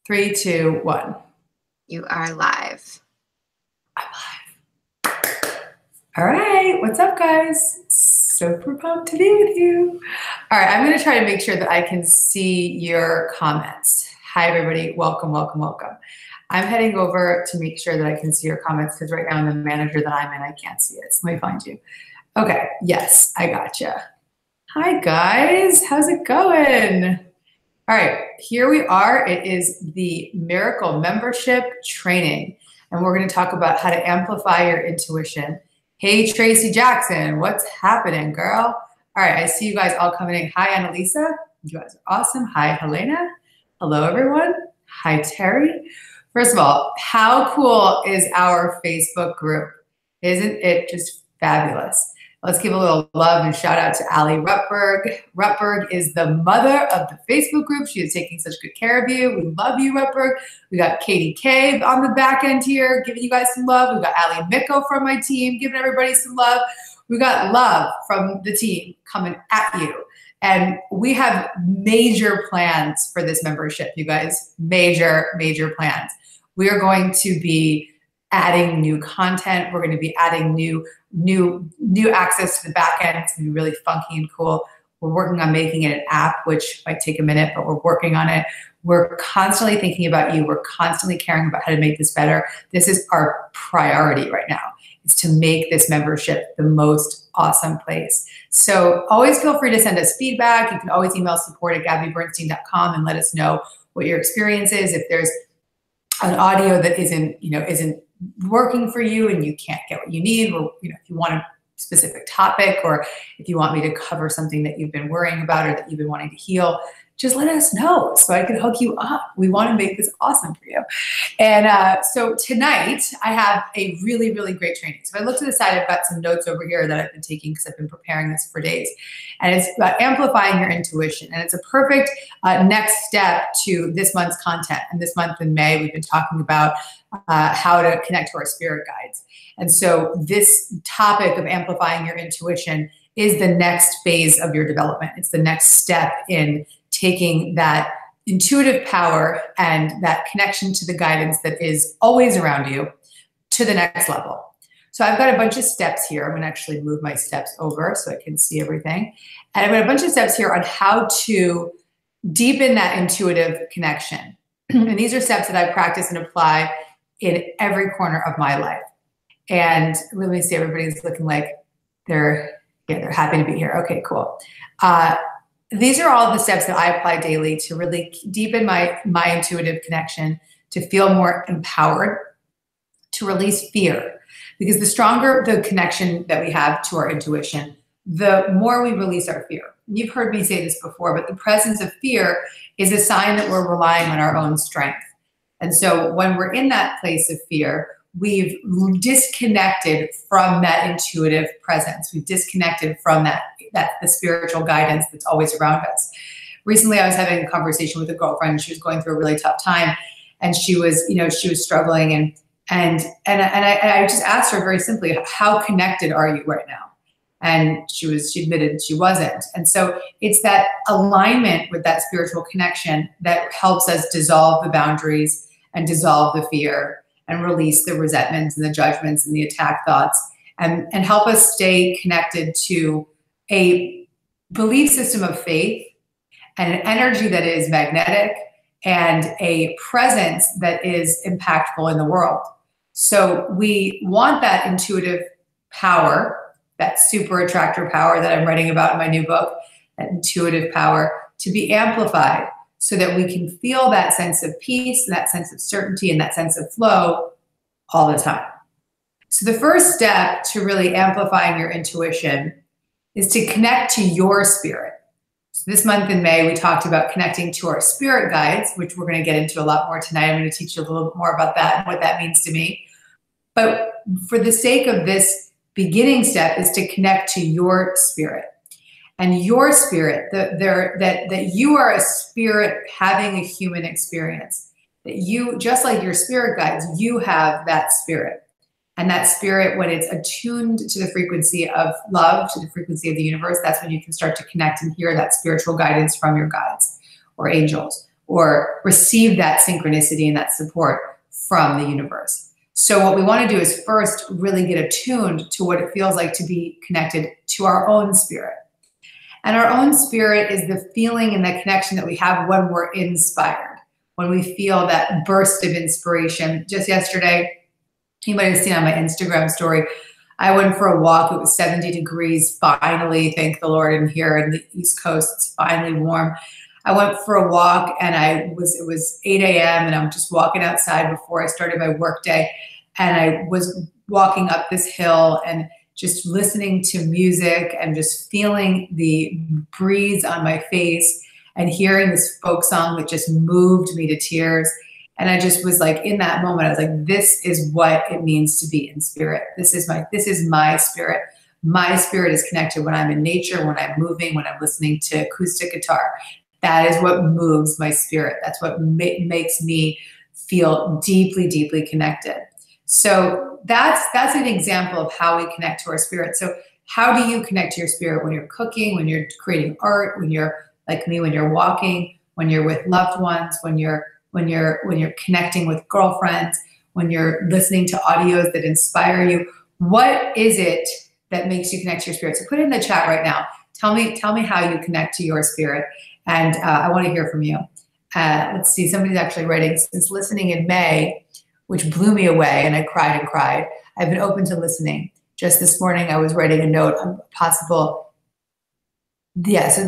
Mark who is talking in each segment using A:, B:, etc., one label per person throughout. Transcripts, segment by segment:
A: 3, 2, 1.
B: You are live.
A: I'm live. All right, what's up, guys? Super pumped to be with you. All right, I'm going to try to make sure that I can see your comments. Hi, everybody. Welcome, welcome, welcome. I'm heading over to make sure that I can see your comments because right now in the manager that I'm in, I can't see it. So let me find you. Okay, yes, I gotcha. Hi, guys. How's it going? All right, here we are. It is the Miracle Membership Training, and we're going to talk about how to amplify your intuition. Hey, Tracy Jackson, what's happening, girl? All right, I see you guys all coming in. Hi, Annalisa. You guys are awesome. Hi, Helena. Hello, everyone. Hi, Terry. First of all, how cool is our Facebook group? Isn't it just fabulous? Let's give a little love and shout out to Ali Rutberg. Rutberg is the mother of the Facebook group. She is taking such good care of you. We love you, Rutberg. We got Katie K on the back end here, giving you guys some love. We got Ali Miko from my team, giving everybody some love. We got love from the team coming at you. And we have major plans for this membership, you guys. Major, major plans. We are going to be adding new content. We're going to be adding new access to the back end. It's going to be really funky and cool. We're working on making it an app, which might take a minute, but we're working on it. We're constantly thinking about you. We're constantly caring about how to make this better. This is our priority right now, is to make this membership the most awesome place. So always feel free to send us feedback. You can always email support@gabbybernstein.com and let us know what your experience is. If there's an audio that isn't working for you and you can't get what you need, or if you want a specific topic, or if you want me to cover something that you've been worrying about or that you've been wanting to heal, just let us know so I can hook you up. We want to make this awesome for you. And so tonight I have a really, really great training. So if I look to the side, I've got some notes over here that I've been taking because I've been preparing this for days. And it's about amplifying your intuition. And it's a perfect next step to this month's content. And this month in May, we've been talking about how to connect to our spirit guides. And so this topic of amplifying your intuition is the next phase of your development. It's the next step in taking that intuitive power and that connection to the guidance that is always around you to the next level. So I've got a bunch of steps here. I'm going to actually move my steps over so I can see everything. And I've got a bunch of steps here on how to deepen that intuitive connection. And these are steps that I practice and apply in every corner of my life. And let me see, everybody's looking like they're happy to be here. Okay, cool. These are all the steps that I apply daily to really deepen my intuitive connection, to feel more empowered, to release fear. Because the stronger the connection that we have to our intuition, the more we release our fear. You've heard me say this before, but the presence of fear is a sign that we're relying on our own strength. And so when we're in that place of fear, we've disconnected from that intuitive presence. We've disconnected from the spiritual guidance that's always around us. Recently, I was having a conversation with a girlfriend, and she was going through a really tough time, and she was struggling, and I just asked her very simply, how connected are you right now? And she admitted she wasn't. And so it's that alignment with that spiritual connection that helps us dissolve the boundaries and dissolve the fear and release the resentments and the judgments and the attack thoughts, and help us stay connected to a belief system of faith and an energy that is magnetic and a presence that is impactful in the world. So we want that intuitive power, that super attractor power that I'm writing about in my new book, that intuitive power, to be amplified so that we can feel that sense of peace and that sense of certainty and that sense of flow all the time. So the first step to really amplifying your intuition is to connect to your spirit. So this month in May, we talked about connecting to our spirit guides, which we're going to get into a lot more tonight. I'm going to teach you a little bit more about that and what that means to me. But for the sake of this beginning step is to connect to your spirit. And your spirit, that you are a spirit having a human experience. That you, just like your spirit guides, you have that spirit. And that spirit, when it's attuned to the frequency of love, to the frequency of the universe, that's when you can start to connect and hear that spiritual guidance from your guides or angels, or receive that synchronicity and that support from the universe. So what we want to do is first really get attuned to what it feels like to be connected to our own spirit. And our own spirit is the feeling and the connection that we have when we're inspired, when we feel that burst of inspiration. Just yesterday, you might have seen on my Instagram story, I went for a walk. It was 70 degrees, finally, thank the Lord. And here in the East Coast, it's finally warm. I went for a walk and it was 8 a.m. and I'm just walking outside before I started my work day. And I was walking up this hill and just listening to music and just feeling the breeze on my face and hearing this folk song that just moved me to tears. And I just was like, in that moment, I was like, this is what it means to be in spirit. This is my spirit. My spirit is connected when I'm in nature, when I'm moving, when I'm listening to acoustic guitar. That is what moves my spirit. That's what makes me feel deeply, deeply connected. So that's an example of how we connect to our spirit. So how do you connect to your spirit? When you're cooking, when you're creating art, when you're like me, when you're walking, when you're with loved ones, when you're connecting with girlfriends, when you're listening to audios that inspire you. What is it that makes you connect to your spirit? So put it in the chat right now. Tell me how you connect to your spirit. And I want to hear from you. Let's see, somebody's actually writing, since listening in May, which blew me away, and I cried and cried, I've been open to listening. Just this morning, I was writing a note on possible, yeah, so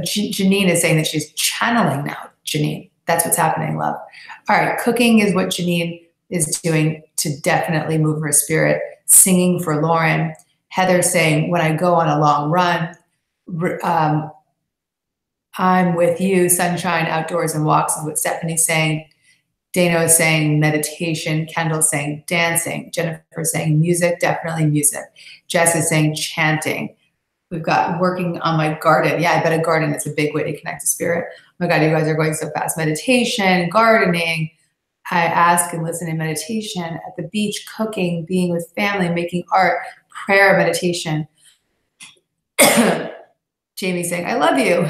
A: Janine is saying that she's channeling now, Janine. That's what's happening, love. All right, cooking is what Janine is doing to definitely move her spirit. Singing for Lauren. Heather saying, when I go on a long run, I'm with you, sunshine, outdoors, and walks is what Stephanie's saying. Dano is saying meditation. Kendall's saying dancing. Jennifer's saying music, definitely music. Jess is saying chanting. We've got working on my garden. Yeah, I bet a garden is a big way to connect to spirit. Oh my God, you guys are going so fast. Meditation, gardening. I ask and listen in meditation, at the beach, cooking, being with family, making art, prayer, meditation. Jamie saying, I love you.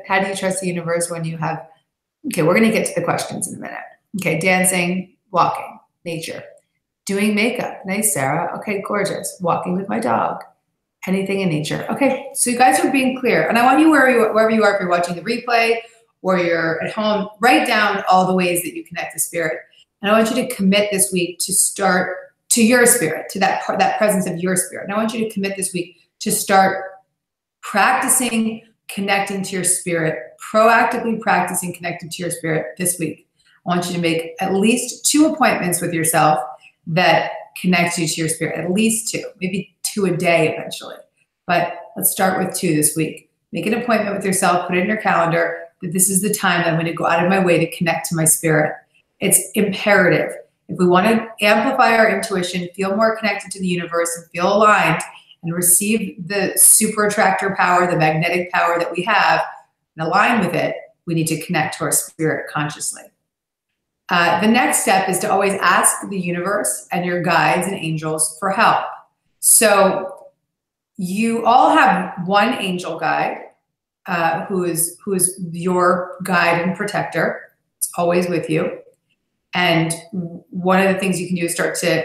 A: How do you trust the universe when you have, okay, we're gonna get to the questions in a minute. Okay, dancing, walking, nature, doing makeup. Nice, Sarah. Okay, gorgeous. Walking with my dog. Anything in nature. Okay, so you guys are being clear. And I want you, wherever you are, if you're watching the replay or you're at home, write down all the ways that you connect to spirit. And I want you to commit this week to start to your spirit, to that presence of your spirit. And I want you to commit this week to start practicing connecting to your spirit, proactively practicing connecting to your spirit this week. I want you to make at least 2 appointments with yourself that connect you to your spirit, at least 2, maybe 2 a day eventually. But let's start with 2 this week. Make an appointment with yourself, put it in your calendar that this is the time that I'm going to go out of my way to connect to my spirit. It's imperative. If we want to amplify our intuition, feel more connected to the universe, and feel aligned, and receive the super attractor power, the magnetic power that we have, and align with it, we need to connect to our spirit consciously. The next step is to always ask the universe and your guides and angels for help. So you all have one angel guide who is your guide and protector. It's always with you. And one of the things you can do is start to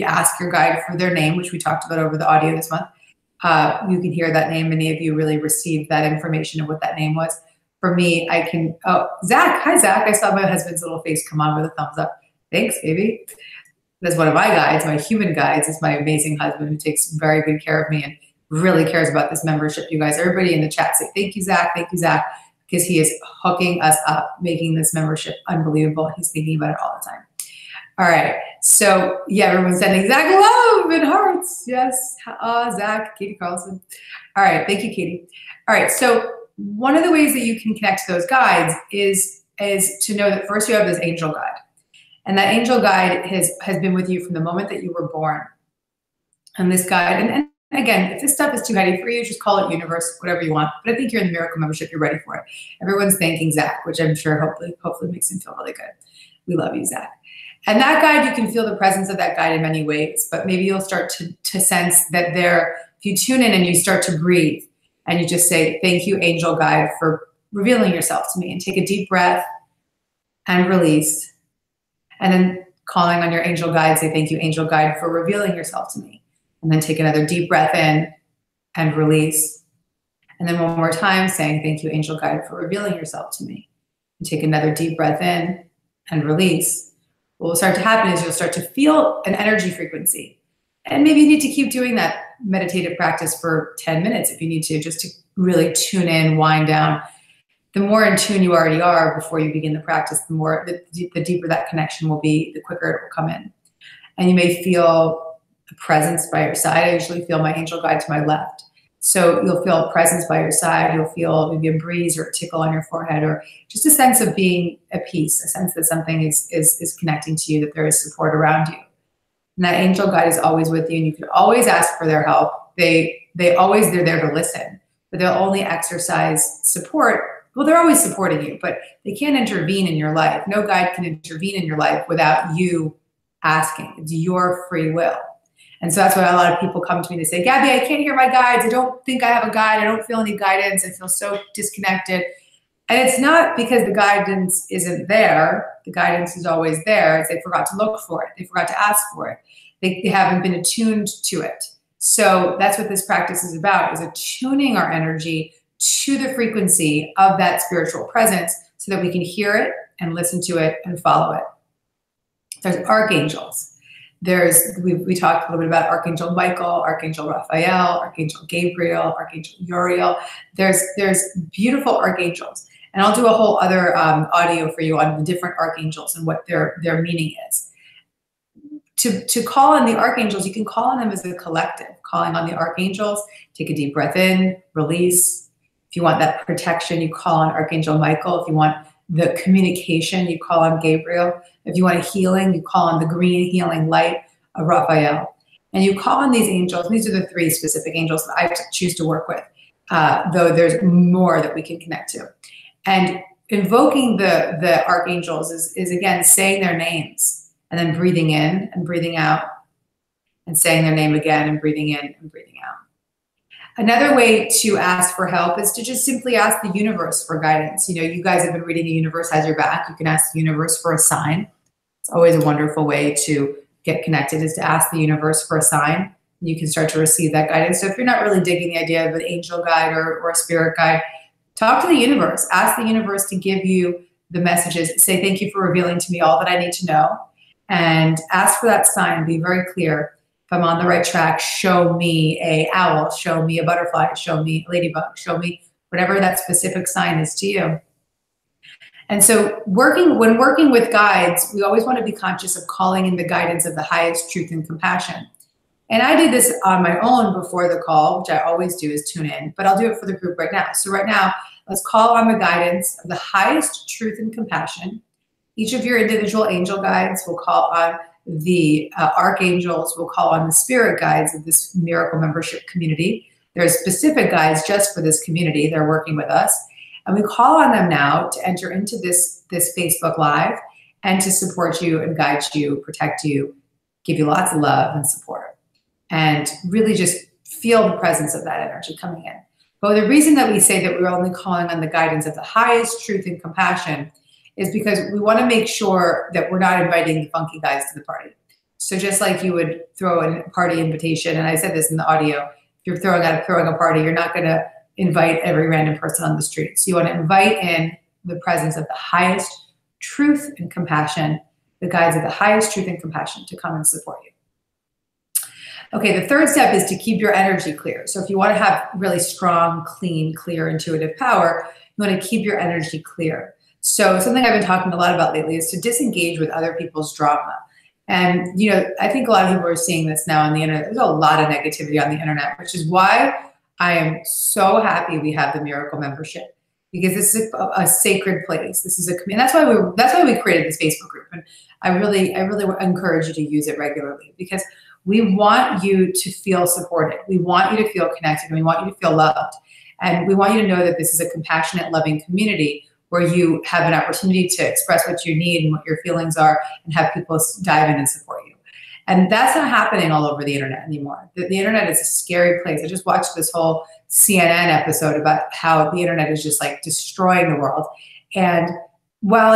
A: ask your guide for their name, which we talked about over the audio this month. You can hear that name. Many of you really received that information of what that name was. For me, I can, oh, Zach. Hi, Zach. I saw my husband's little face come on with a thumbs up. Thanks, baby. That's one of my guides. My human guides is my amazing husband who takes very good care of me and really cares about this membership. You guys, everybody in the chat say, thank you, Zach. Thank you, Zach. Because he is hooking us up, making this membership unbelievable. He's thinking about it all the time. All right. So yeah, everyone's sending Zach love and hearts. Yes. Zach, Katie Carlson. All right. Thank you, Katie. All right. So one of the ways that you can connect to those guides is to know that first you have this angel guide. And that angel guide has been with you from the moment that you were born. And this guide, and again, if this stuff is too heady for you, just call it universe, whatever you want. But I think you're in the miracle membership, you're ready for it. Everyone's thanking Zach, which I'm sure hopefully makes him feel really good. We love you, Zach. And that guide, you can feel the presence of that guide in many ways, but maybe you'll start to sense that if you tune in and you start to breathe and you just say, thank you, angel guide, for revealing yourself to me, and take a deep breath and release. And then calling on your angel guide, say, thank you, angel guide, for revealing yourself to me. And then take another deep breath in and release. And then one more time saying, thank you, angel guide, for revealing yourself to me. And take another deep breath in and release. What will start to happen is you'll start to feel an energy frequency. And maybe you need to keep doing that meditative practice for 10 minutes if you need to, just to really tune in, wind down. The more in tune you already are before you begin the practice, the deeper that connection will be, the quicker it will come in. And you may feel a presence by your side. I usually feel my angel guide to my left. So you'll feel a presence by your side. You'll feel maybe a breeze or a tickle on your forehead, or just a sense of being at peace, a sense that something is connecting to you, that there is support around you. And that angel guide is always with you, and you can always ask for their help. They're there to listen, but they'll only exercise support. Well, they're always supporting you, but they can't intervene in your life. No guide can intervene in your life without you asking. It's your free will. And so that's why a lot of people come to me to say, Gabby, I can't hear my guides. I don't think I have a guide. I don't feel any guidance. I feel so disconnected. And it's not because the guidance isn't there. The guidance is always there. It's they forgot to look for it. They forgot to ask for it. They haven't been attuned to it. So that's what this practice is about, is attuning our energy to the frequency of that spiritual presence so that we can hear it and listen to it and follow it. There's archangels. We talked a little bit about Archangel Michael, Archangel Raphael, Archangel Gabriel, Archangel Uriel. There's beautiful archangels. And I'll do a whole other audio for you on the different archangels and what their meaning is. To call on the archangels, you can call on them as a collective. Calling on the archangels, take a deep breath in, release. If you want that protection, you call on Archangel Michael. If you want the communication, you call on Gabriel. If you want a healing, you call on the green healing light of Raphael. And you call on these angels. These are the three specific angels that I choose to work with, though there's more that we can connect to. And invoking the archangels is again, saying their names and then breathing in and breathing out and saying their name again and breathing in and breathing out. Another way to ask for help is to just simply ask the universe for guidance. You know, you guys have been reading The Universe Has Your Back. You can ask the universe for a sign. It's always a wonderful way to get connected, is to ask the universe for a sign. You can start to receive that guidance. So if you're not really digging the idea of an angel guide or a spirit guide, talk to the universe. Ask the universe to give you the messages. Say, thank you for revealing to me all that I need to know. And ask for that sign. Be very clear. If I'm on the right track, show me an owl, show me a butterfly, show me a ladybug, show me whatever that specific sign is to you. And so when working with guides, we always want to be conscious of calling in the guidance of the highest truth and compassion. And I did this on my own before the call, which I always do, is tune in, but I'll do it for the group right now. So right now, let's call on the guidance of the highest truth and compassion. Each of your individual angel guides will call on the archangels, will call on the spirit guides of this miracle membership community. There's specific guides just for this community. They're working with us. And we call on them now to enter into this Facebook Live and to support you and guide you, protect you, give you lots of love and support. And really just feel the presence of that energy coming in. But the reason that we say that we're only calling on the guidance of the highest truth and compassion is because we want to make sure that we're not inviting the funky guys to the party. So just like you would throw a party invitation, and I said this in the audio, if you're throwing a party, you're not going to invite every random person on the street. So you want to invite in the presence of the highest truth and compassion, the guides of the highest truth and compassion to come and support you. Okay, the third step is to keep your energy clear. So if you want to have really strong, clean, clear, intuitive power, you want to keep your energy clear. So something I've been talking a lot about lately is to disengage with other people's drama. And, you know, I think a lot of people are seeing this now on the internet. There's a lot of negativity on the internet, which is why I am so happy we have the Miracle Membership, because this is a sacred place. This is a community. That's why we created this Facebook group. And I really encourage you to use it regularly, because we want you to feel supported. We want you to feel connected, and we want you to feel loved. And we want you to know that this is a compassionate, loving community where you have an opportunity to express what you need and what your feelings are and have people dive in and support you. And that's not happening all over the internet anymore. The internet is a scary place. I just watched this whole CNN episode about how the internet is just like destroying the world. And while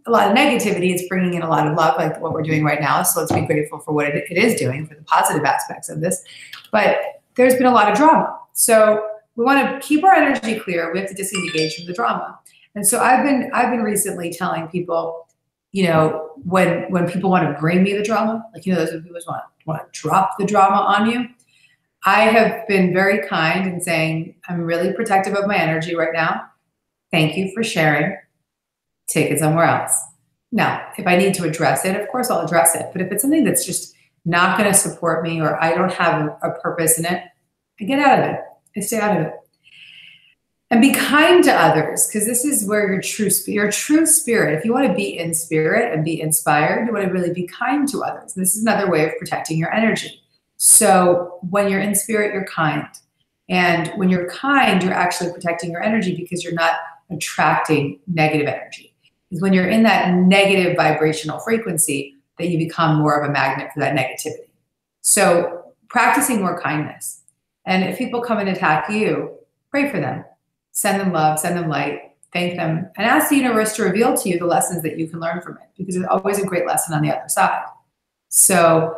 A: a lot of negativity, it's bringing in a lot of love, like what we're doing right now. So let's be grateful for what it is doing, for the positive aspects of this. But there's been a lot of drama. So we want to keep our energy clear. We have to disengage from the drama. And so I've been recently telling people, you know, when people want to bring me the drama, like, you know, those people want to drop the drama on you. I have been very kind in saying, I'm really protective of my energy right now. Thank you for sharing. Take it somewhere else. Now, if I need to address it, of course I'll address it. But if it's something that's just not going to support me, or I don't have a purpose in it, I get out of it. I stay out of it. And be kind to others, because this is where your true spirit, if you want to be in spirit and be inspired, you want to really be kind to others. And this is another way of protecting your energy. So when you're in spirit, you're kind. And when you're kind, you're actually protecting your energy, because you're not attracting negative energy. Because when you're in that negative vibrational frequency, that you become more of a magnet for that negativity. So practicing more kindness. And if people come and attack you, pray for them. Send them love, send them light, thank them, and ask the universe to reveal to you the lessons that you can learn from it, because there's always a great lesson on the other side. So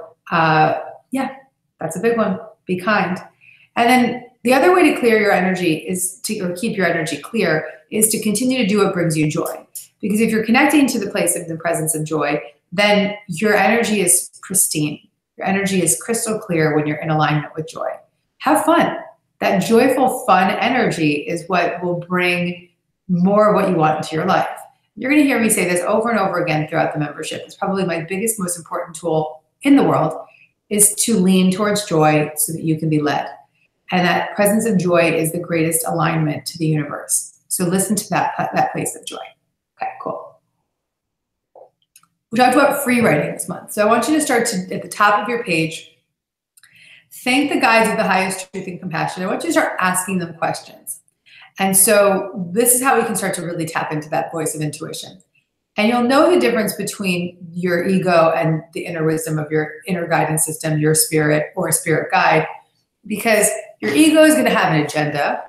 A: yeah, that's a big one. Be kind. And then the other way to clear your energy is or keep your energy clear is to continue to do what brings you joy. Because if you're connecting to the place of the presence of joy, then your energy is pristine. Your energy is crystal clear when you're in alignment with joy. Have fun. That joyful, fun energy is what will bring more of what you want into your life. You're going to hear me say this over and over again throughout the membership. It's probably my biggest, most important tool in the world, is to lean towards joy so that you can be led. And that presence of joy is the greatest alignment to the universe. So listen to that place of joy. Okay, cool. We talked about free writing this month. So I want you to start at the top of your page. Thank the guides of the highest truth and compassion. I want you to start asking them questions. And so this is how we can start to really tap into that voice of intuition. And you'll know the difference between your ego and the inner wisdom of your inner guidance system, your spirit or a spirit guide, because your ego is going to have an agenda.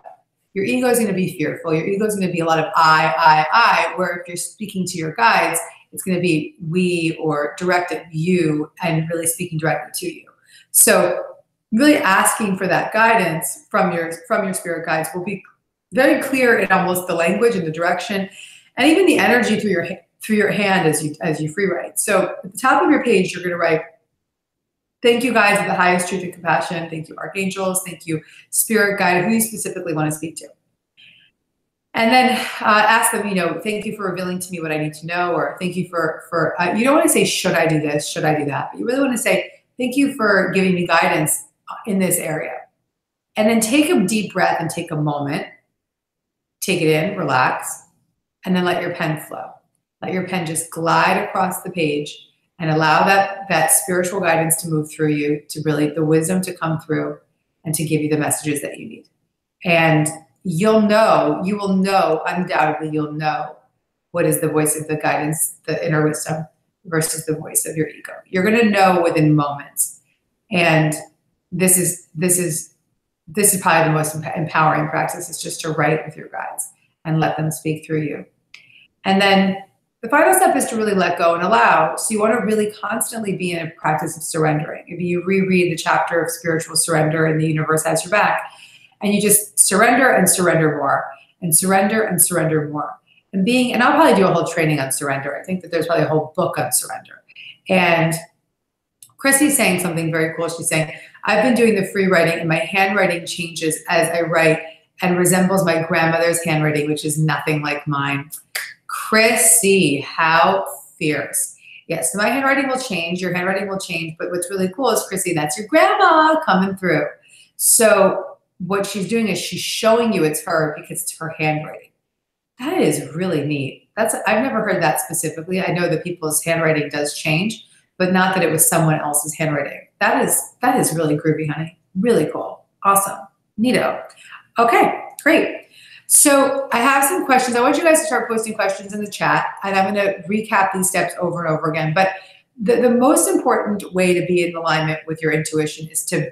A: Your ego is going to be fearful. Your ego is going to be a lot of I, where if you're speaking to your guides, it's going to be we, or directed you, and really speaking directly to you. So really asking for that guidance from your spirit guides will be very clear in almost the language and the direction, and even the energy through your hand as you free write. So at the top of your page, you're going to write, thank you, guides of the highest truth and compassion. Thank you, archangels. Thank you, spirit guide, who you specifically want to speak to. And then ask them, you know, thank you for revealing to me what I need to know, or thank you for you don't want to say, should I do this? Should I do that? But you really want to say, thank you for giving me guidance in this area. And then take a deep breath and take a moment. Take it in, relax, and then let your pen flow. Let your pen just glide across the page and allow that spiritual guidance to move through you, to really the wisdom to come through and to give you the messages that you need. And you will know, undoubtedly you'll know what is the voice of the guidance, the inner wisdom, versus the voice of your ego. You're going to know within moments. And this is probably the most empowering practice, is just to write with your guides and let them speak through you. And then the final step is to really let go and allow. So you want to really constantly be in a practice of surrendering. If you reread the chapter of spiritual surrender and the universe has your back, and you just surrender and surrender more, and surrender and surrender more. And I'll probably do a whole training on surrender. I think that there's probably a whole book on surrender. And Chrissy's saying something very cool. She's saying, I've been doing the free writing and my handwriting changes as I write and resembles my grandmother's handwriting, which is nothing like mine. Chrissy, how fierce. Yes, so my handwriting will change, your handwriting will change, but what's really cool is, Chrissy, that's your grandma coming through. So what she's doing is she's showing you it's her because it's her handwriting. That is really neat. I've never heard that specifically. I know that people's handwriting does change, but not that it was someone else's handwriting. That is really groovy, honey. Really cool. Awesome. Neato. Okay, great. So I have some questions. I want you guys to start posting questions in the chat, and I'm going to recap these steps over and over again. But the most important way to be in alignment with your intuition is to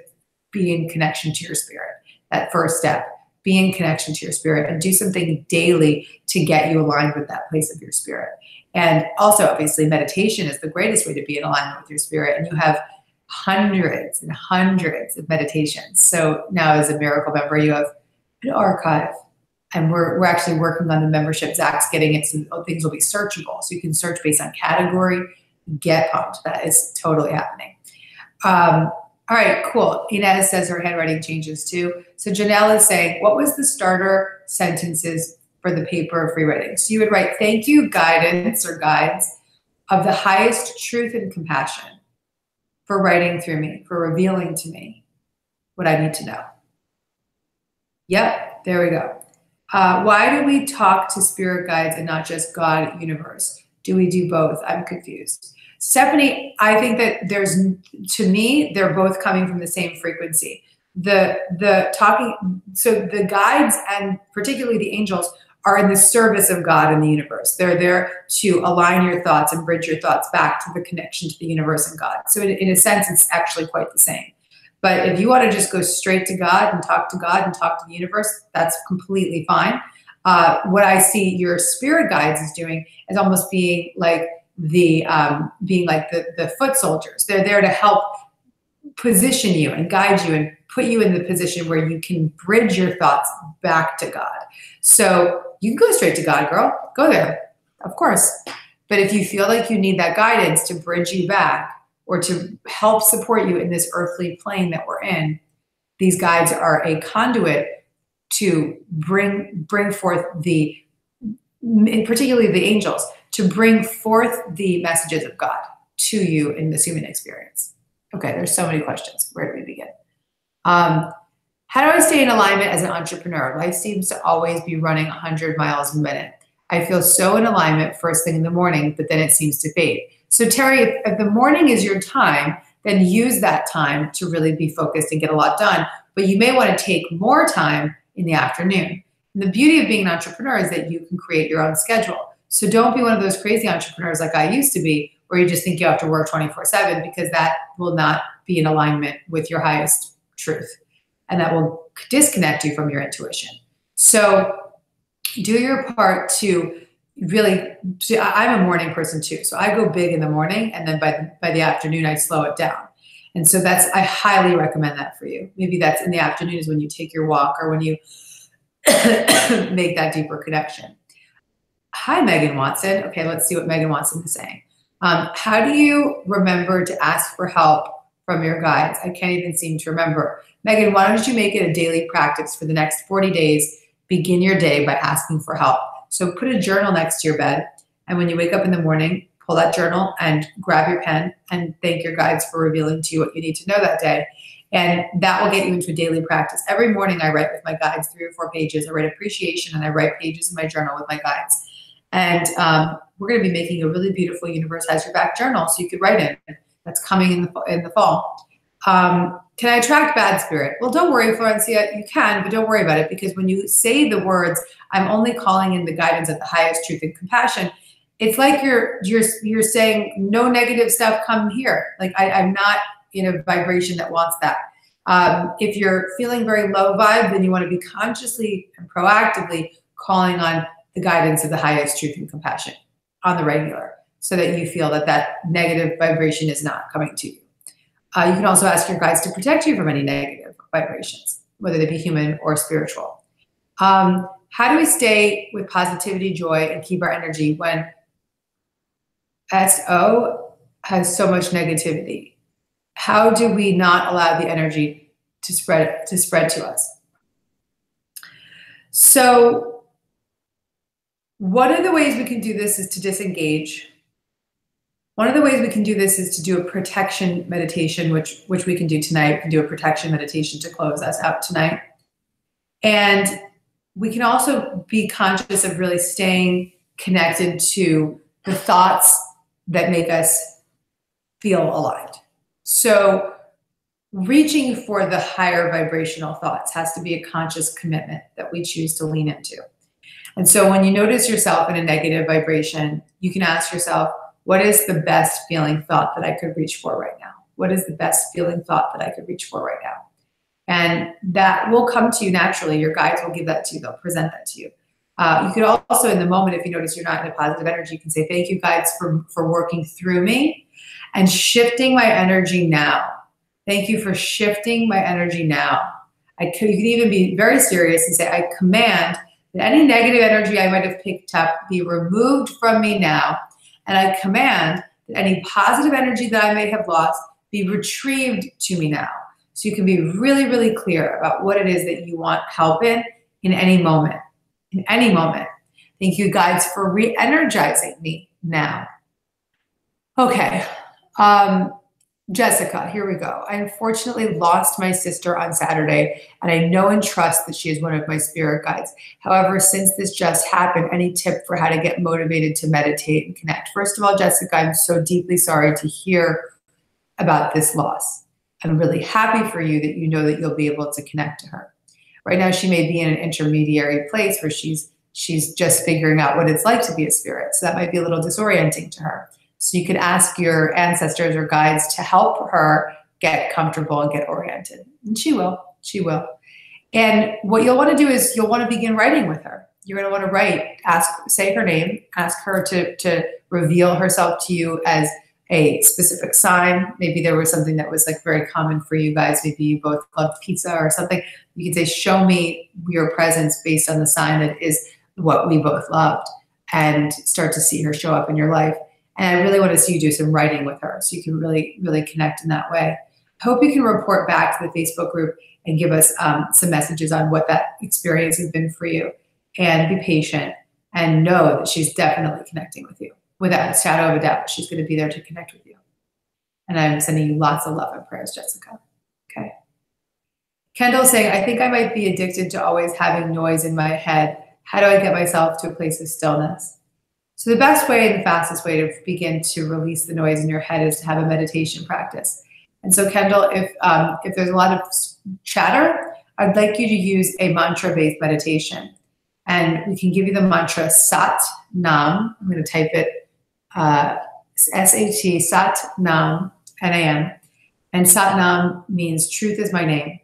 A: be in connection to your spirit. That first step, be in connection to your spirit and do something daily to get you aligned with that place of your spirit. And also, obviously, meditation is the greatest way to be in alignment with your spirit. And you have hundreds and hundreds of meditations. So now as a Miracle member, you have an archive. And we're actually working on the membership. Zach's getting it so things will be searchable. So you can search based on category. Get pumped. That is totally happening. All right, cool. Inez says her handwriting changes too. So Janelle is saying, what was the starter sentences for the paper of free writing? So you would write, thank you, guidance or guides of the highest truth and compassion for writing through me, for revealing to me what I need to know. Yep, there we go. Why do we talk to spirit guides and not just God, universe? Do we do both? I'm confused. Stephanie, I think that to me, they're both coming from the same frequency. The guides and particularly the angels are in the service of God and the universe. They're there to align your thoughts and bridge your thoughts back to the connection to the universe and God. So in a sense, it's actually quite the same. But if you want to just go straight to God and talk to the universe, that's completely fine. What I see your spirit guides is doing is almost being like the foot soldiers. They're there to help position you and guide you and put you in the position where you can bridge your thoughts back to God. So you can go straight to God, girl. Go there, of course. But if you feel like you need that guidance to bridge you back or to help support you in this earthly plane that we're in, these guides are a conduit to bring forth particularly the angels, to bring forth the messages of God to you in this human experience. Okay, there's so many questions. Where do we begin? How do I stay in alignment as an entrepreneur? Life seems to always be running 100 miles a minute. I feel so in alignment first thing in the morning, but then it seems to fade. So Terry, if the morning is your time, then use that time to really be focused and get a lot done. But you may want to take more time in the afternoon. And the beauty of being an entrepreneur is that you can create your own schedule. So don't be one of those crazy entrepreneurs like I used to be, where you just think you have to work 24/7, because that will not be in alignment with your highest truth. And that will disconnect you from your intuition. So do your part to really, see, I'm a morning person too. So I go big in the morning, and then by the afternoon, I slow it down. And so I highly recommend that for you. Maybe that's in the afternoon is when you take your walk or when you make that deeper connection. Hi, Megan Watson. Okay, let's see what Megan Watson is saying. How do you remember to ask for help from your guides? I can't even seem to remember. Megan, why don't you make it a daily practice for the next 40 days? Begin your day by asking for help. So put a journal next to your bed, and when you wake up in the morning, pull that journal and grab your pen and thank your guides for revealing to you what you need to know that day. And that will get you into a daily practice. Every morning I write with my guides 3 or 4 pages. I write appreciation and I write pages in my journal with my guides. And we're going to be making a really beautiful Universe Has Your Back journal so you could write in. That's coming in the fall. Can I attract bad spirit? Well, don't worry, Florencia. You can, but don't worry about it, because when you say the words, I'm only calling in the guidance of the highest truth and compassion, it's like you're saying no negative stuff come here. Like I'm not in a vibration that wants that. If you're feeling very low vibe, then you want to be consciously and proactively calling on the guidance of the highest truth and compassion on the regular, so that you feel that negative vibration is not coming to you. You can also ask your guides to protect you from any negative vibrations, whether they be human or spiritual. How do we stay with positivity, joy, and keep our energy when SO has so much negativity? How do we not allow the energy to spread to us? So one of the ways we can do this is to disengage. One of the ways we can do this is to do a protection meditation, which we can do tonight. We can do a protection meditation to close us out tonight. And we can also be conscious of really staying connected to the thoughts that make us feel aligned. So reaching for the higher vibrational thoughts has to be a conscious commitment that we choose to lean into. And so when you notice yourself in a negative vibration, you can ask yourself, what is the best feeling thought that I could reach for right now? What is the best feeling thought that I could reach for right now? And that will come to you naturally. Your guides will give that to you. They'll present that to you. You could also, in the moment, if you notice you're not in a positive energy, you can say, thank you, guides, for working through me and shifting my energy now. Thank you for shifting my energy now. You could even be very serious and say, I command that any negative energy I might have picked up be removed from me now. And I command that any positive energy that I may have lost be retrieved to me now. So you can be really, really clear about what it is that you want help in any moment. In any moment. Thank you, guides, for re-energizing me now. Okay. Jessica, here we go. I unfortunately lost my sister on Saturday, and I know and trust that she is one of my spirit guides. However, since this just happened, any tip for how to get motivated to meditate and connect? First of all, Jessica, I'm so deeply sorry to hear about this loss. I'm really happy for you that you know that you'll be able to connect to her. Right now, she may be in an intermediary place where she's just figuring out what it's like to be a spirit. So that might be a little disorienting to her. So you could ask your ancestors or guides to help her get comfortable and get oriented. And she will. She will. And what you'll want to do is you'll want to begin writing with her. You're going to want to write, say her name, ask her to reveal herself to you as a specific sign. Maybe there was something that was like very common for you guys. Maybe you both loved pizza or something. You can say, show me your presence based on the sign that is what we both loved, and start to see her show up in your life. And I really want to see you do some writing with her so you can really, really connect in that way. I hope you can report back to the Facebook group and give us some messages on what that experience has been for you. And be patient and know that she's definitely connecting with you. Without a shadow of a doubt, she's going to be there to connect with you. And I'm sending you lots of love and prayers, Jessica. Okay. Kendall saying, I think I might be addicted to always having noise in my head. How do I get myself to a place of stillness? So the best way and the fastest way to begin to release the noise in your head is to have a meditation practice. And so Kendall, if there's a lot of chatter, I'd like you to use a mantra-based meditation. And we can give you the mantra Sat Nam. I'm going to type it S-A-T, Sat Nam, N-A-M. And Sat Nam means truth is my name.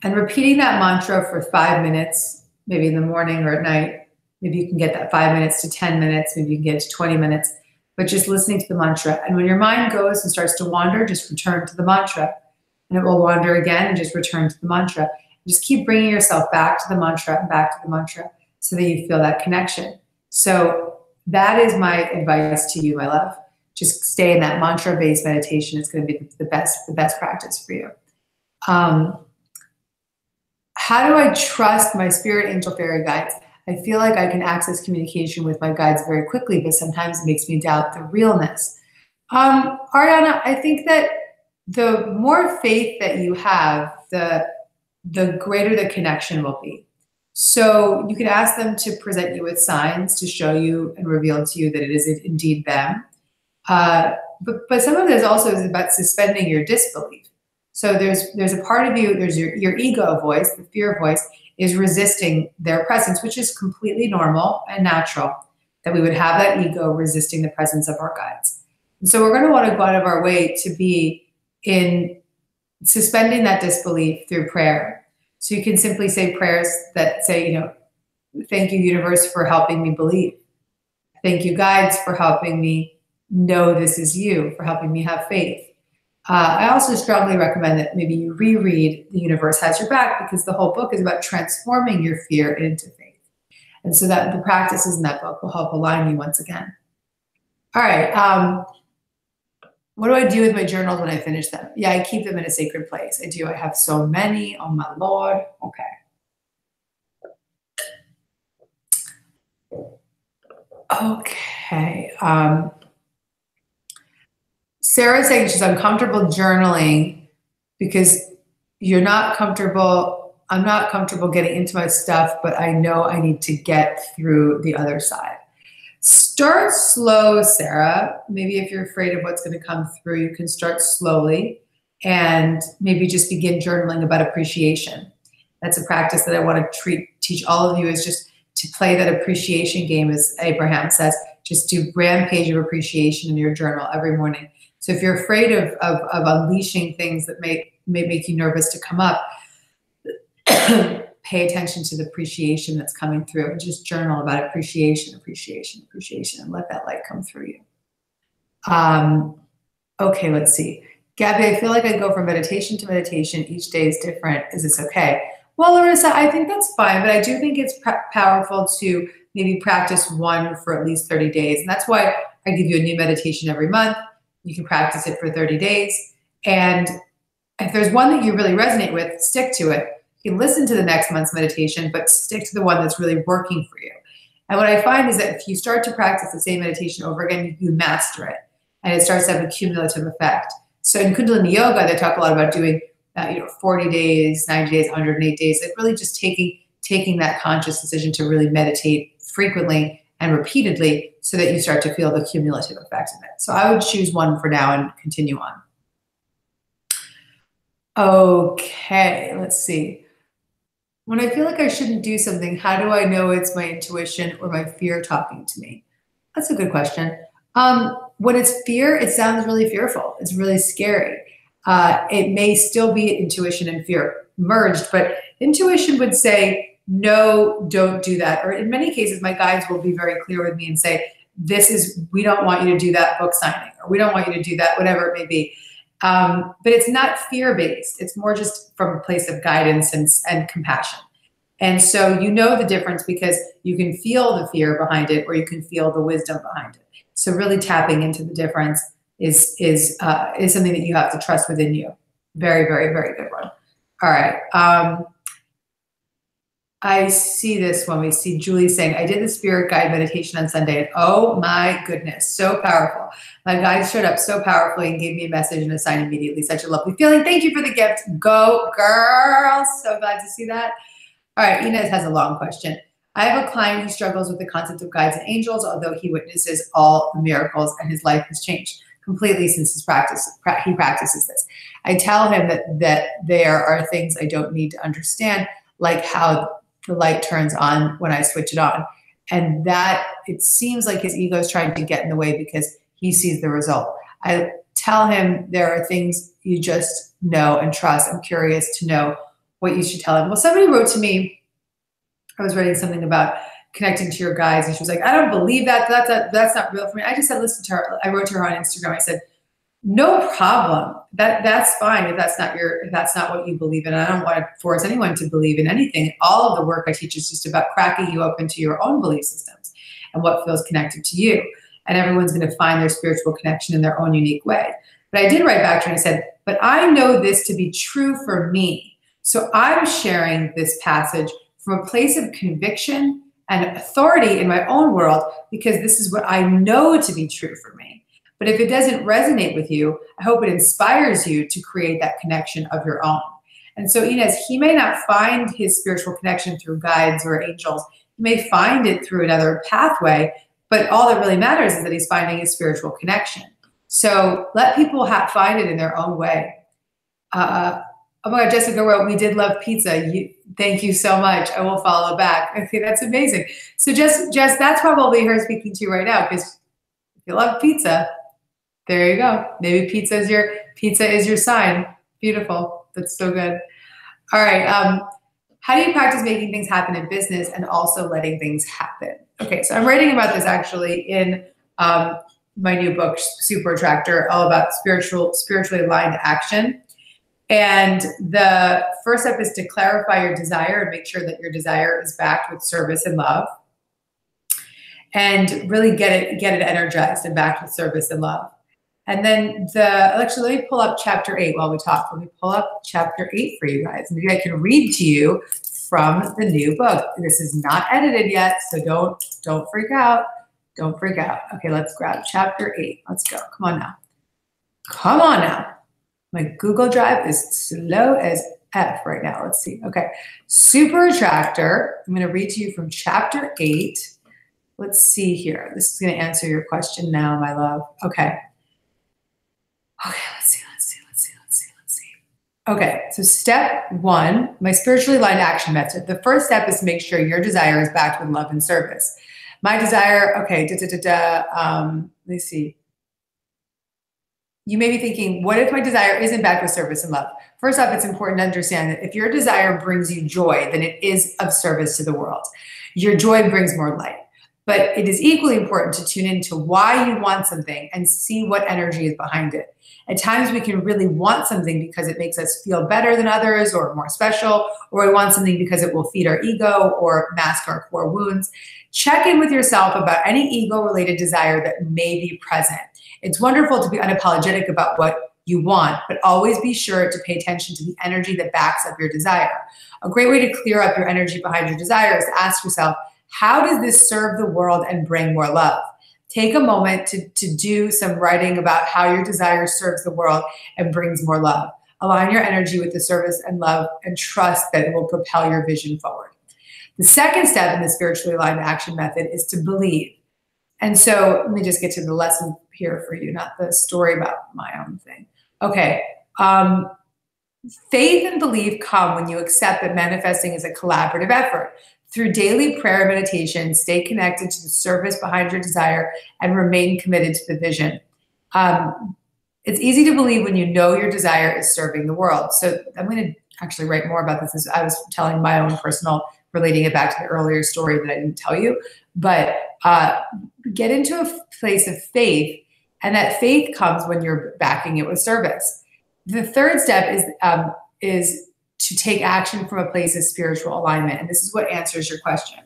A: And repeating that mantra for 5 minutes, maybe in the morning or at night, maybe you can get that 5 minutes to 10 minutes, maybe you can get to 20 minutes, but just listening to the mantra. And when your mind goes and starts to wander, just return to the mantra. And it will wander again and just return to the mantra. Just keep bringing yourself back to the mantra and back to the mantra so that you feel that connection. So that is my advice to you, my love. Just stay in that mantra-based meditation. It's going to be the best practice for you. How do I trust my spirit, angel, fairy guides? I feel like I can access communication with my guides very quickly, but sometimes it makes me doubt the realness. Ariana, I think that the more faith that you have, the greater the connection will be. So you can ask them to present you with signs to show you and reveal to you that it is indeed them. But some of this also is about suspending your disbelief. So there's a part of you, there's your ego voice, the fear voice, is resisting their presence, which is completely normal and natural, that we would have that ego resisting the presence of our guides. And so we're going to want to go out of our way to be in suspending that disbelief through prayer. So you can simply say prayers that say, thank you, universe, for helping me believe. Thank you, guides, for helping me know this is you, for helping me have faith. I also strongly recommend that maybe you reread The Universe Has Your Back, because the whole book is about transforming your fear into faith. And so that the practices in that book will help align you once again. All right. What do I do with my journals when I finish them? Yeah, I keep them in a sacred place. I do. I have so many. Oh, my Lord. Okay. Sarah's saying she's uncomfortable journaling because you're not comfortable. I'm not comfortable getting into my stuff, but I know I need to get through the other side. Start slow, Sarah. Maybe if you're afraid of what's going to come through, you can start slowly and maybe just begin journaling about appreciation. That's a practice that I want to teach all of you, is just to play that appreciation game, as Abraham says. Just do rampage of appreciation in your journal every morning. So if you're afraid of unleashing things that may make you nervous to come up, pay attention to the appreciation that's coming through and just journal about appreciation, appreciation, appreciation, and let that light come through you. Okay, let's see. Gabby, I feel like I go from meditation to meditation. Each day is different. Is this okay? Well, Larissa, I think that's fine, but I do think it's powerful to maybe practice one for at least 30 days. And that's why I give you a new meditation every month. You can practice it for 30 days. And if there's one that you really resonate with, stick to it. You can listen to the next month's meditation, but stick to the one that's really working for you. And what I find is that if you start to practice the same meditation over again, you master it. And it starts to have a cumulative effect. So in Kundalini Yoga, they talk a lot about doing 40 days, 90 days, 108 days, like really just taking that conscious decision to really meditate frequently and repeatedly so that you start to feel the cumulative effect of it. So I would choose one for now and continue on. Okay, let's see. When I feel like I shouldn't do something, how do I know it's my intuition or my fear talking to me? That's a good question. When it's fear, it sounds really fearful. It's really scary. It may still be intuition and fear merged, but intuition would say, no, don't do that. Or in many cases, my guides will be very clear with me and say, we don't want you to do that book signing, or we don't want you to do that, whatever it may be. But it's not fear-based. It's more just from a place of guidance and compassion. And so you know the difference because you can feel the fear behind it, or you can feel the wisdom behind it. So really tapping into the difference is something that you have to trust within you. Very, very, very good one. All right. I see this one. We see Julie saying, I did the spirit guide meditation on Sunday, and oh my goodness, so powerful. My guide showed up so powerfully and gave me a message and a sign immediately. Such a lovely feeling. Thank you for the gift. Go girls. So glad to see that. All right. Inez has a long question. I have a client who struggles with the concept of guides and angels, although he witnesses all the miracles and his life has changed completely since he practices this. I tell him that there are things I don't need to understand, like how the light turns on when I switch it on. And that it seems like his ego is trying to get in the way because he sees the result. I tell him there are things you just know and trust. I'm curious to know what you should tell him. Well, somebody wrote to me, I was writing something about connecting to your guides, and she was like, I don't believe that. That's not real for me. I just said, listen to her. I wrote to her on Instagram. I said, no problem. That's fine if that's not what you believe in. I don't want to force anyone to believe in anything. All of the work I teach is just about cracking you open to your own belief systems and what feels connected to you. And everyone's going to find their spiritual connection in their own unique way. But I did write back to her and I said, but I know this to be true for me. So I'm sharing this passage from a place of conviction and authority in my own world because this is what I know to be true for me. But if it doesn't resonate with you, I hope it inspires you to create that connection of your own. And so Inez, he may not find his spiritual connection through guides or angels. He may find it through another pathway, but all that really matters is that he's finding his spiritual connection. So let people find it in their own way. Oh my God, Jessica wrote, we did love pizza. Thank you so much. I will follow back. Okay, that's amazing. So Jess, that's probably her speaking to you right now because if you love pizza, there you go. Maybe pizza is your sign. Beautiful. That's so good. All right. How do you practice making things happen in business and also letting things happen? Okay, so I'm writing about this actually in my new book, Super Attractor, all about spiritually aligned action. And the first step is to clarify your desire and make sure that your desire is backed with service and love. And really get it energized and backed with service and love. And then actually, let me pull up chapter 8 while we talk. Let me pull up chapter 8 for you guys. Maybe I can read to you from the new book. This is not edited yet, so don't freak out. Don't freak out. Okay, let's grab chapter 8. Let's go. Come on now. Come on now. My Google Drive is slow as F right now. Let's see. Okay. Super Attractor. I'm going to read to you from chapter 8. Let's see here. This is going to answer your question now, my love. Okay. Okay, let's see. Okay, so step 1, my spiritually aligned action method. The first step is to make sure your desire is backed with love and service. My desire, okay, let me see. you may be thinking, what if my desire isn't backed with service and love? First off, it's important to understand that if your desire brings you joy, then it is of service to the world. Your joy brings more light. But it is equally important to tune into why you want something and see what energy is behind it. At times, we can really want something because it makes us feel better than others or more special, or we want something because it will feed our ego or mask our core wounds. Check in with yourself about any ego-related desire that may be present. It's wonderful to be unapologetic about what you want, but always be sure to pay attention to the energy that backs up your desire. A great way to clear up your energy behind your desire is to ask yourself, how does this serve the world and bring more love? Take a moment to do some writing about how your desire serves the world and brings more love. Align your energy with the service and love and trust that it will propel your vision forward. The second step in the spiritually aligned action method is to believe. And so let me just get to the lesson here for you, not the story about my own thing. Okay. Faith and belief come when you accept that manifesting is a collaborative effort. Through daily prayer and meditation, stay connected to the service behind your desire and remain committed to the vision. It's easy to believe when you know your desire is serving the world. So I'm going to actually write more about this as I was telling my own personal, relating it back to the earlier story that I didn't tell you. But get into a place of faith, and that faith comes when you're backing it with service. The third step is to take action from a place of spiritual alignment, and this is what answers your question.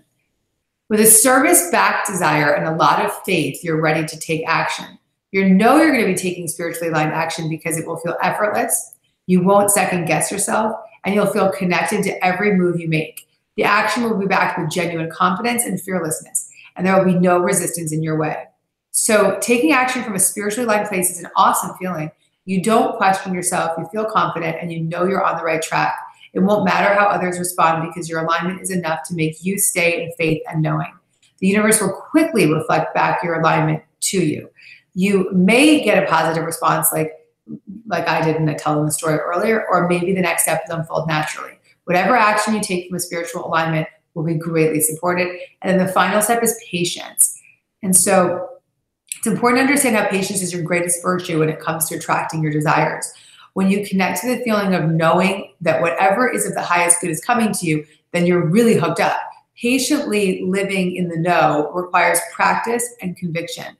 A: With a service-backed desire and a lot of faith, you're ready to take action. You know you're going to be taking spiritually aligned action because it will feel effortless, you won't second guess yourself, and you'll feel connected to every move you make. The action will be backed with genuine confidence and fearlessness, and there will be no resistance in your way. So taking action from a spiritually aligned place is an awesome feeling. You don't question yourself, you feel confident, and you know you're on the right track. It won't matter how others respond because your alignment is enough to make you stay in faith and knowing. The universe will quickly reflect back your alignment to you. You may get a positive response like I did in telling the story earlier, or maybe the next step will unfold naturally. Whatever action you take from a spiritual alignment will be greatly supported. And then the final step is patience. And so it's important to understand how patience is your greatest virtue when it comes to attracting your desires. When you connect to the feeling of knowing that whatever is of the highest good is coming to you, then you're really hooked up. Patiently living in the know requires practice and conviction.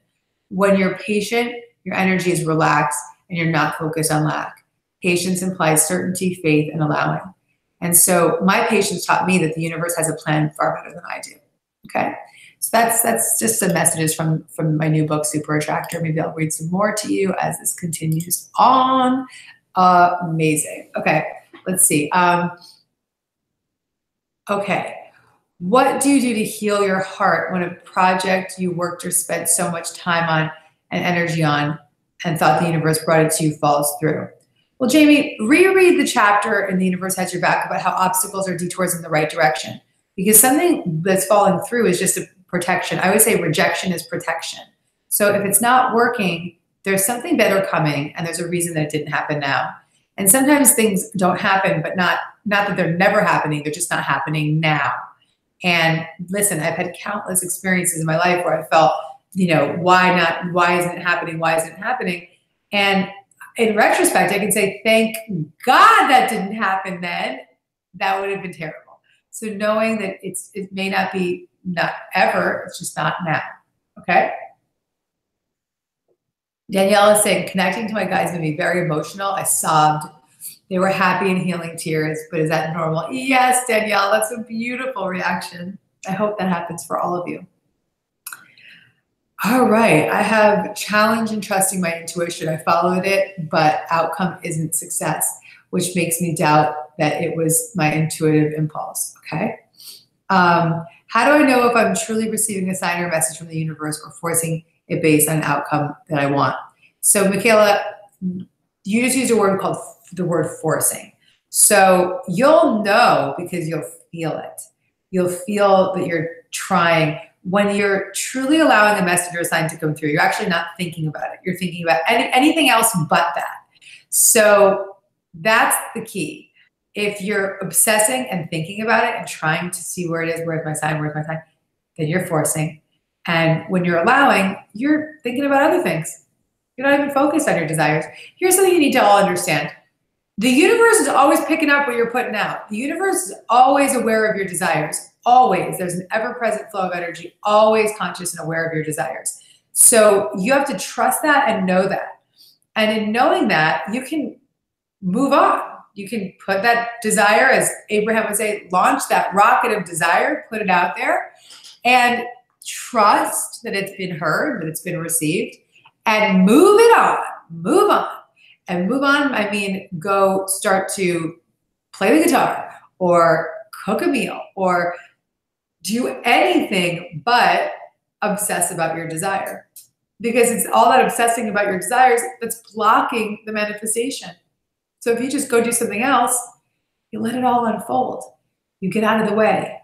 A: When you're patient, your energy is relaxed and you're not focused on lack. Patience implies certainty, faith, and allowing. And so my patience taught me that the universe has a plan far better than I do. Okay. So that's just some messages from my new book, Super Attractor. Maybe I'll read some more to you as this continues on. Amazing. Okay, let's see. Okay, what do you do to heal your heart when a project you worked or spent so much time on and energy on and thought the universe brought it to you falls through? Well, Jamie, reread the chapter in The Universe Has Your Back about how obstacles are detours in the right direction, because something that's falling through is just a protection. I always say rejection is protection. So if it's not working, there's something better coming, and there's a reason that it didn't happen now. And sometimes things don't happen, but not that they're never happening, they're just not happening now. And listen, I've had countless experiences in my life where I felt, why not? Why isn't it happening? Why isn't it happening? And in retrospect, I can say, thank God that didn't happen then. That would have been terrible. So knowing that it may not be not ever, it's just not now. Okay? Danielle is saying, connecting to my guides made me very emotional. I sobbed. They were happy and healing tears, but is that normal? Yes, Danielle, that's a beautiful reaction. I hope that happens for all of you. All right, I have challenge in trusting my intuition. I followed it, but outcome isn't success, which makes me doubt that it was my intuitive impulse, okay? How do I know if I'm truly receiving a sign or message from the universe or forcing it based on an outcome that I want? So Michaela, you just used a word called the word forcing. So you'll know because you'll feel it. You'll feel that you're trying. When you're truly allowing a message or a sign to come through, you're actually not thinking about it. You're thinking about anything else but that. So that's the key. If you're obsessing and thinking about it and trying to see where it is, where's my sign, then you're forcing. And when you're allowing, you're thinking about other things. You're not even focused on your desires. Here's something you need to all understand. The universe is always picking up what you're putting out. The universe is always aware of your desires. Always. There's an ever-present flow of energy, always conscious and aware of your desires. So you have to trust that and know that. And in knowing that, you can move on. You can put that desire, as Abraham would say, launch that rocket of desire, put it out there, and trust that it's been heard, that it's been received, and move it on. Move on. And move on, I mean, go start to play the guitar or cook a meal or do anything but obsess about your desire. Because it's all that obsessing about your desires that's blocking the manifestation. So if you just go do something else, you let it all unfold. You get out of the way.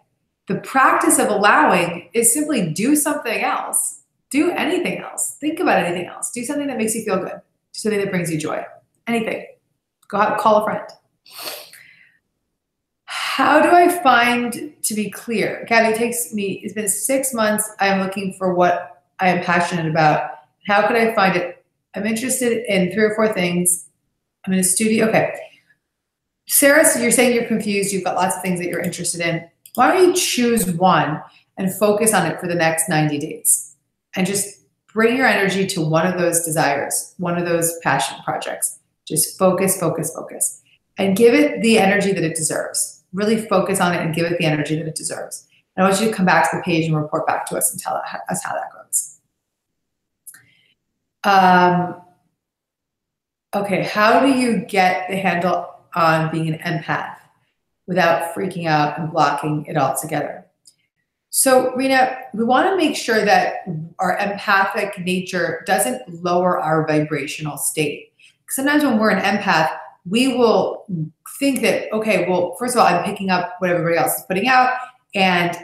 A: The practice of allowing is simply do something else. Do anything else. Think about anything else. Do something that makes you feel good. Do something that brings you joy. Anything. Go out, call a friend. How do I find to be clear? Gabby, it's been 6 months. I'm looking for what I am passionate about. How could I find it? I'm interested in 3 or 4 things. I'm in a studio. Okay. Sarah, so you're saying you're confused. You've got lots of things that you're interested in. Why don't you choose one and focus on it for the next 90 days? And just bring your energy to one of those desires, one of those passion projects. Just focus, focus, focus. And give it the energy that it deserves. Really focus on it and give it the energy that it deserves. And I want you to come back to the page and report back to us and tell us how that goes. Okay, how do you get the handle on being an empath without freaking out and blocking it all together? So, Rena, we want to make sure that our empathic nature doesn't lower our vibrational state. Sometimes when we're an empath, we will think that, okay, well, first of all, I'm picking up what everybody else is putting out. And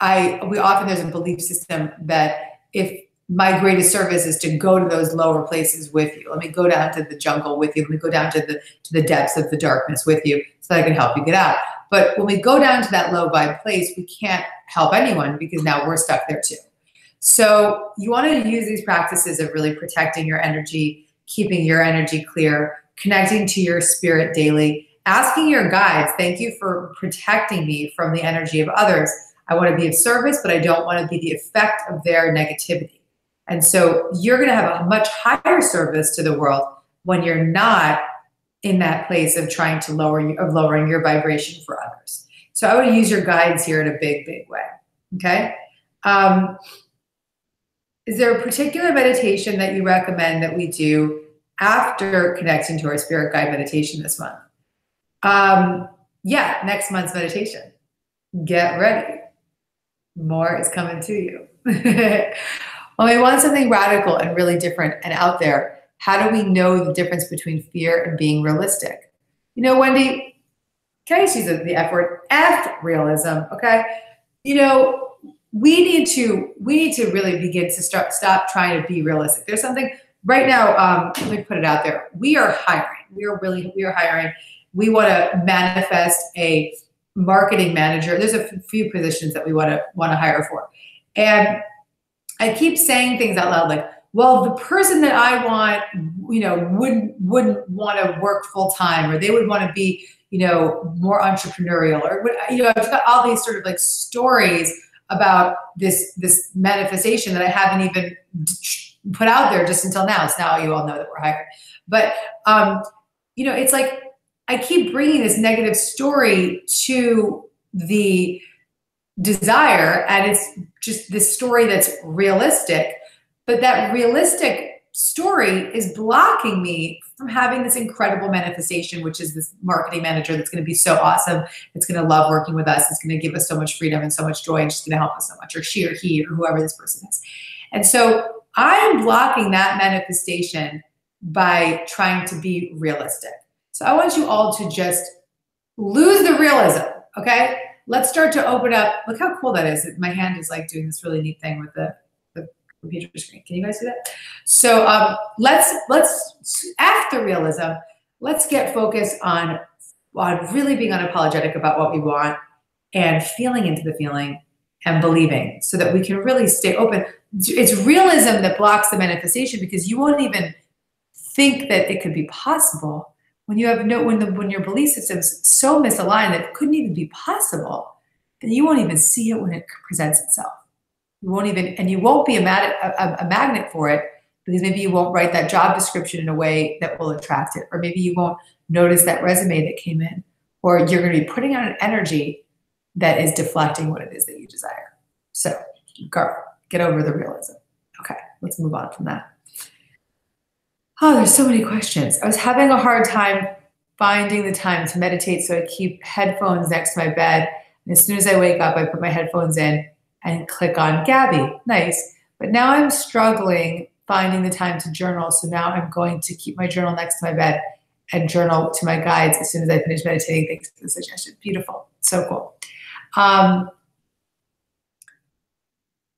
A: there's a belief system that if my greatest service is to go to those lower places with you, let me go down to the jungle with you, let me go down to the depths of the darkness with you so that I can help you get out. But when we go down to that low vibe place, we can't help anyone because now we're stuck there too. So you want to use these practices of really protecting your energy, keeping your energy clear, connecting to your spirit daily, asking your guides, thank you for protecting me from the energy of others. I want to be of service, but I don't want to be the effect of their negativity. And so you're going to have a much higher service to the world when you're not in that place of trying to lowering your vibration for others. So I would use your guides here in a big, big way. Okay. Is there a particular meditation that you recommend that we do after connecting to our spirit guide meditation this month? Yeah, next month's meditation. Get ready. More is coming to you. When we want something radical and really different and out there, how do we know the difference between fear and being realistic? You know, Wendy, can I just use the F word? F realism, okay? You know, we need to really begin to stop trying to be realistic. There's something right now, let me put it out there. We are hiring. We are hiring. We want to manifest a marketing manager. There's a few positions that we want to hire for. And I keep saying things out loud like, well, the person that I want, you know, wouldn't want to work full time, or they would want to be, you know, more entrepreneurial, or, you know, I've got all these sort of like stories about this manifestation that I haven't even put out there just until now. So now you all know that we're hired. But, you know, it's like I keep bringing this negative story to the desire, and it's just this story that's realistic, but that realistic story is blocking me from having this incredible manifestation, which is this marketing manager that's going to be so awesome. It's going to love working with us. It's going to give us so much freedom and so much joy, and just going to help us so much, or she or he or whoever this person is. And so I'm blocking that manifestation by trying to be realistic. So I want you all to just lose the realism, okay? Let's start to open up. Look how cool that is. My hand is like doing this really neat thing with the computer screen. Can you guys see that? So let's after realism, let's get focused on really being unapologetic about what we want and feeling into the feeling and believing so that we can really stay open. It's realism that blocks the manifestation because you won't even think that it could be possible when you have when your belief system's so misaligned that it couldn't even be possible, then you won't even see it when it presents itself. You won't even, and you won't be a magnet for it because maybe you won't write that job description in a way that will attract it, or maybe you won't notice that resume that came in, or you're going to be putting out an energy that is deflecting what it is that you desire. So, girl, get over the realism. Okay, let's move on from that. Oh, there's so many questions. I was having a hard time finding the time to meditate, so I keep headphones next to my bed. And as soon as I wake up, I put my headphones in and click on Gabby. Nice. But now I'm struggling finding the time to journal. So now I'm going to keep my journal next to my bed and journal to my guides as soon as I finish meditating. Thanks for the suggestion. Beautiful. So cool.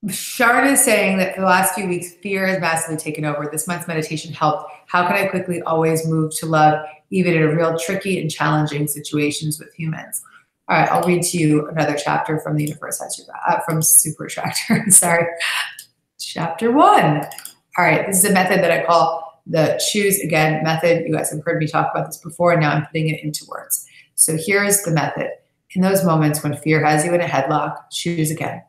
A: Sharon is saying that for the last few weeks, fear has massively taken over. This month's meditation helped. How can I quickly always move to love, even in a real tricky and challenging situations with humans? All right, I'll read to you another chapter from the Universe, from Super Attractor. Sorry, chapter 1. All right, this is a method that I call the choose again method. You guys have heard me talk about this before, and now I'm putting it into words. So here's the method. In those moments when fear has you in a headlock, choose again.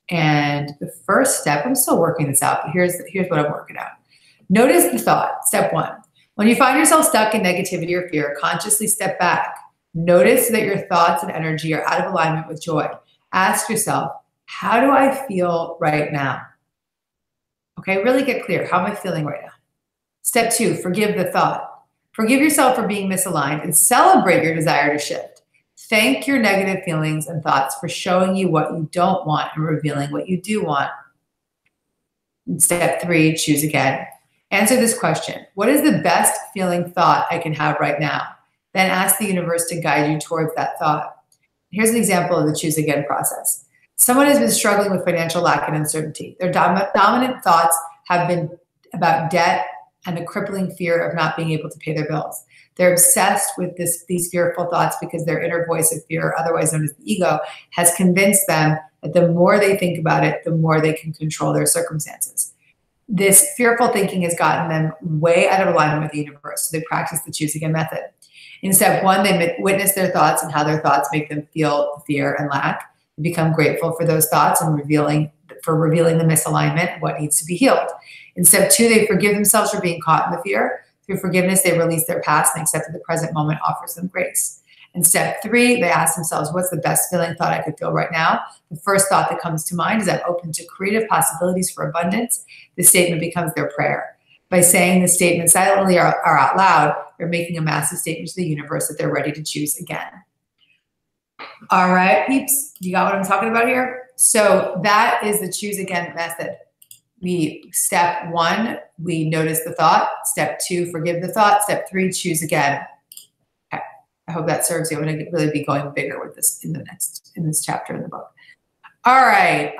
A: And the first step, I'm still working this out, but here's what I'm working out. Notice the thought, step 1. When you find yourself stuck in negativity or fear, consciously step back. Notice that your thoughts and energy are out of alignment with joy. Ask yourself, how do I feel right now? Okay, really get clear. How am I feeling right now? Step 2, forgive the thought. Forgive yourself for being misaligned and celebrate your desire to shift. Thank your negative feelings and thoughts for showing you what you don't want and revealing what you do want. And step 3, choose again. Answer this question. What is the best feeling thought I can have right now? Then ask the universe to guide you towards that thought. Here's an example of the choose again process. Someone has been struggling with financial lack and uncertainty. Their dominant thoughts have been about debt and the crippling fear of not being able to pay their bills. They're obsessed with these fearful thoughts because their inner voice of fear, otherwise known as the ego, has convinced them that the more they think about it, the more they can control their circumstances. This fearful thinking has gotten them way out of alignment with the universe, so they practice the choose again method. In step 1, they witness their thoughts and how their thoughts make them feel fear and lack. They become grateful for those thoughts and revealing the misalignment and what needs to be healed. In step 2, they forgive themselves for being caught in the fear. Through forgiveness, they release their past and accept that the present moment offers them grace. In step 3, they ask themselves, what's the best feeling thought I could feel right now? The first thought that comes to mind is I'm open to creative possibilities for abundance. This statement becomes their prayer. By saying this statement silently or out loud, they're making a massive statement to the universe that they're ready to choose again. All right, peeps, you got what I'm talking about here? So that is the choose again method. Step 1, we notice the thought. Step 2, forgive the thought. Step 3, choose again. Okay. I hope that serves you. I'm going to really be going bigger with this in this chapter in the book. All right.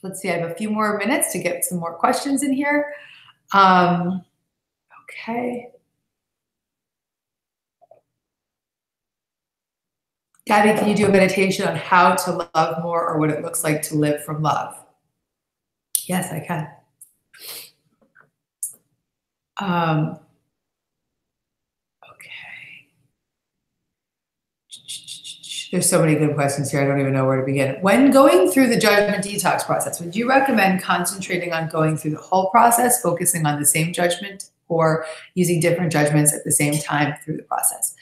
A: Let's see. I have a few more minutes to get some more questions in here. Okay. Gabby, can you do a meditation on how to love more or what it looks like to live from love? Yes, I can. Okay. There's so many good questions here. I don't even know where to begin. When going through the judgment detox process, would you recommend concentrating on going through the whole process, focusing on the same judgment, or using different judgments at the same time through the process?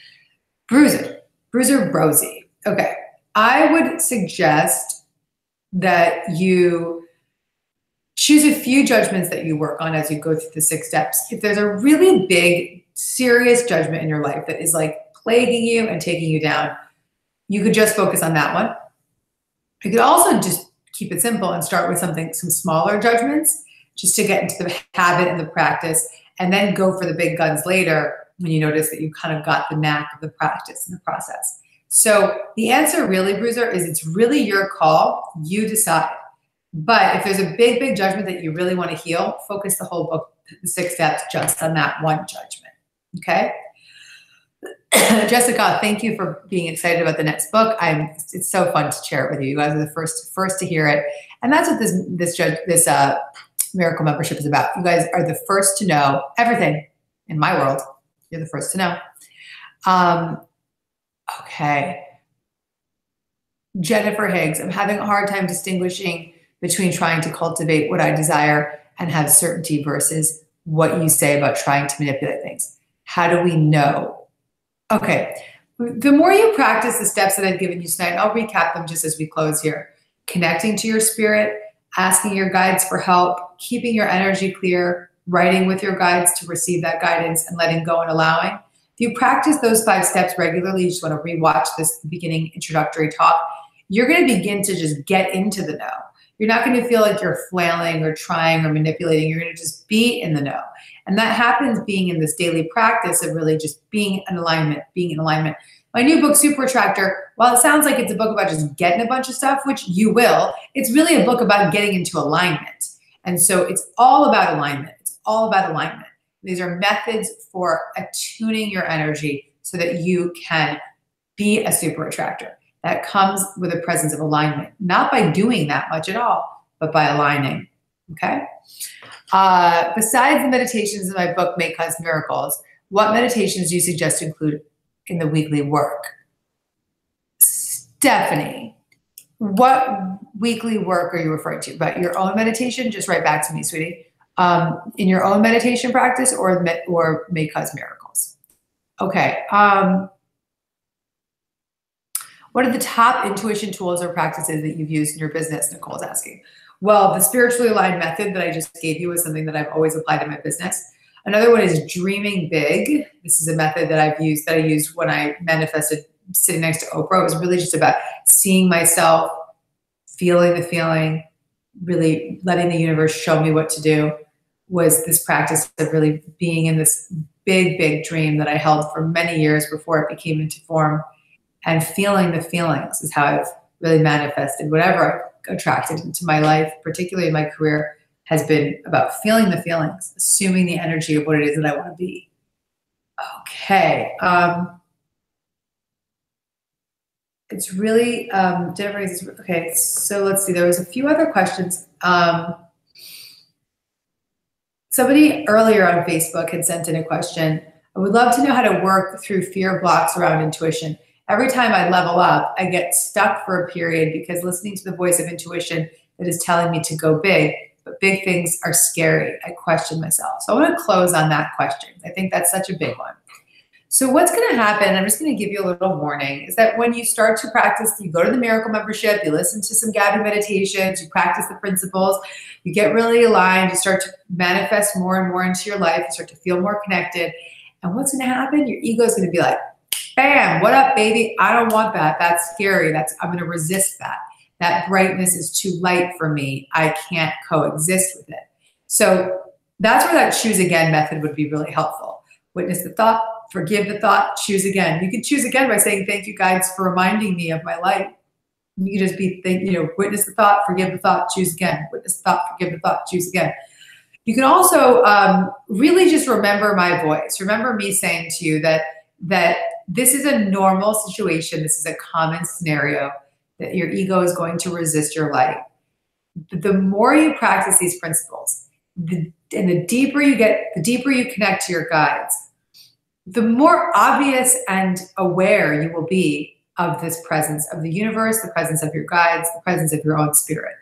A: Bruiser Rosie. Okay. I would suggest that you choose a few judgments that you work on as you go through the 6 steps. If there's a really big, serious judgment in your life that is like plaguing you and taking you down, you could just focus on that one. You could also just keep it simple and start with some smaller judgments just to get into the habit and the practice, and then go for the big guns later when you notice that you kind of got the knack of the practice and the process. So the answer really, Bruiser, is it's really your call. You decide. But if there's a big, big judgment that you really want to heal, focus the whole book, the 6 steps, just on that one judgment. Okay? Jessica, thank you for being excited about the next book. It's so fun to share it with you. You guys are the first to hear it. And that's what this Miracle membership is about. You guys are the first to know everything in my world. You're the first to know. Okay. Jennifer Higgs, I'm having a hard time distinguishing between trying to cultivate what I desire and have certainty versus what you say about trying to manipulate things. How do we know? Okay. The more you practice the steps that I've given you tonight, I'll recap them just as we close here. Connecting to your spirit, asking your guides for help, keeping your energy clear, writing with your guides to receive that guidance, and letting go and allowing. If you practice those 5 steps regularly, you just want to rewatch this beginning introductory talk, you're going to begin to just get into the know. You're not going to feel like you're flailing or trying or manipulating. You're going to just be in the know. And that happens being in this daily practice of really just being in alignment, being in alignment. My new book, Super Attractor, while it sounds like it's a book about just getting a bunch of stuff, which you will, it's really a book about getting into alignment. And so it's all about alignment. It's all about alignment. These are methods for attuning your energy so that you can be a super attractor. That comes with a presence of alignment, not by doing that much at all, but by aligning, okay? Besides the meditations in my book, May Cause Miracles, what meditations do you suggest to include in the weekly work? Stephanie, what weekly work are you referring to? About your own meditation? Just write back to me, sweetie. In your own meditation practice or May Cause Miracles? Okay. What are the top intuition tools or practices that you've used in your business? Nicole's asking. Well, the spiritually aligned method that I just gave you is something that I've always applied in my business. Another one is dreaming big. This is a method that I used when I manifested sitting next to Oprah. It was really just about seeing myself, feeling the feeling, really letting the universe show me what to do. Was this practice of really being in this big, big dream that I held for many years before it became into form. And feeling the feelings is how I've really manifested whatever I've attracted into my life, particularly in my career, has been about feeling the feelings, assuming the energy of what it is that I want to be. Okay. It's really, Jennifer, okay, so let's see. There was a few other questions. Somebody earlier on Facebook had sent in a question. I would love to know how to work through fear blocks around intuition. Every time I level up, I get stuck for a period because listening to the voice of intuition that is telling me to go big, but big things are scary. I question myself. So I want to close on that question. I think that's such a big one. So what's going to happen, I'm just going to give you a little warning, is that when you start to practice, you go to the Miracle membership, you listen to some Gabby meditations, you practice the principles, you get really aligned, you start to manifest more and more into your life, you start to feel more connected. And what's going to happen? Your ego is going to be like, bam, what up, baby? I don't want that. That's scary. I'm going to resist that. That brightness is too light for me. I can't coexist with it. So that's where that choose again method would be really helpful. Witness the thought, forgive the thought, choose again. You can choose again by saying, thank you, guides, for reminding me of my light. You can just be, witness the thought, forgive the thought, choose again. Witness the thought, forgive the thought, choose again. You can also really just remember my voice. Remember me saying to you that this is a normal situation. This is a common scenario that your ego is going to resist your light. The more you practice these principles, and the deeper you connect to your guides, the more obvious and aware you will be of this presence of the universe, the presence of your guides, the presence of your own spirit.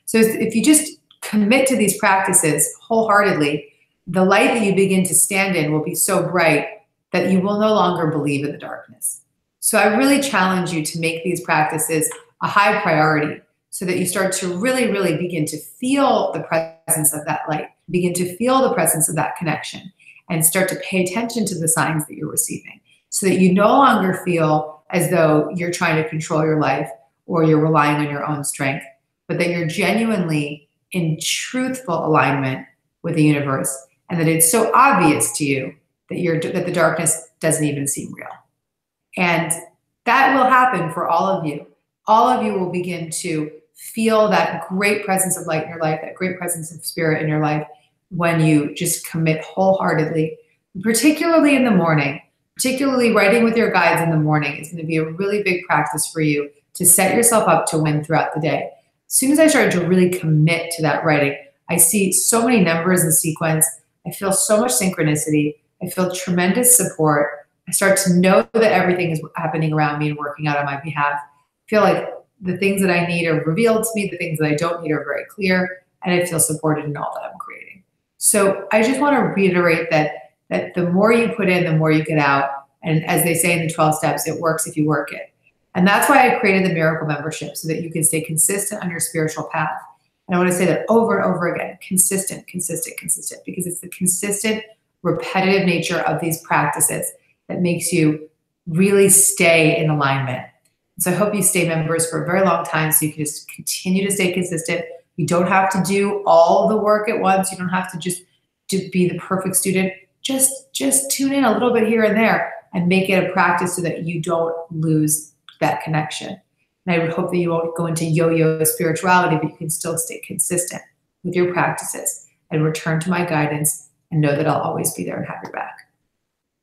A: So if you just commit to these practices wholeheartedly, the light that you begin to stand in will be so bright that you will no longer believe in the darkness. So I really challenge you to make these practices a high priority so that you start to really, really begin to feel the presence of that light, begin to feel the presence of that connection, and start to pay attention to the signs that you're receiving so that you no longer feel as though you're trying to control your life or you're relying on your own strength, but that you're genuinely in truthful alignment with the universe and that it's so obvious to you that the darkness doesn't even seem real. And that will happen for all of you. All of you will begin to feel that great presence of light in your life, that great presence of spirit in your life when you just commit wholeheartedly, particularly in the morning. Particularly writing with your guides in the morning is going to be a really big practice for you to set yourself up to win throughout the day. As soon as I started to really commit to that writing, I see so many numbers in sequence. I feel so much synchronicity. I feel tremendous support. I start to know that everything is happening around me and working out on my behalf. I feel like the things that I need are revealed to me. The things that I don't need are very clear. And I feel supported in all that I'm creating. So I just want to reiterate that the more you put in, the more you get out. And as they say in the 12 steps, it works if you work it. And that's why I created the Miracle Membership, so that you can stay consistent on your spiritual path. And I want to say that over and over again, consistent, consistent, consistent, because it's the consistent, repetitive nature of these practices that makes you really stay in alignment. So I hope you stay members for a very long time so you can just continue to stay consistent. You don't have to do all the work at once. You don't have to just be the perfect student. Just tune in a little bit here and there and make it a practice so that you don't lose that connection. And I would hope that you won't go into yo-yo spirituality, but you can still stay consistent with your practices and return to my guidance and know that I'll always be there and have your back.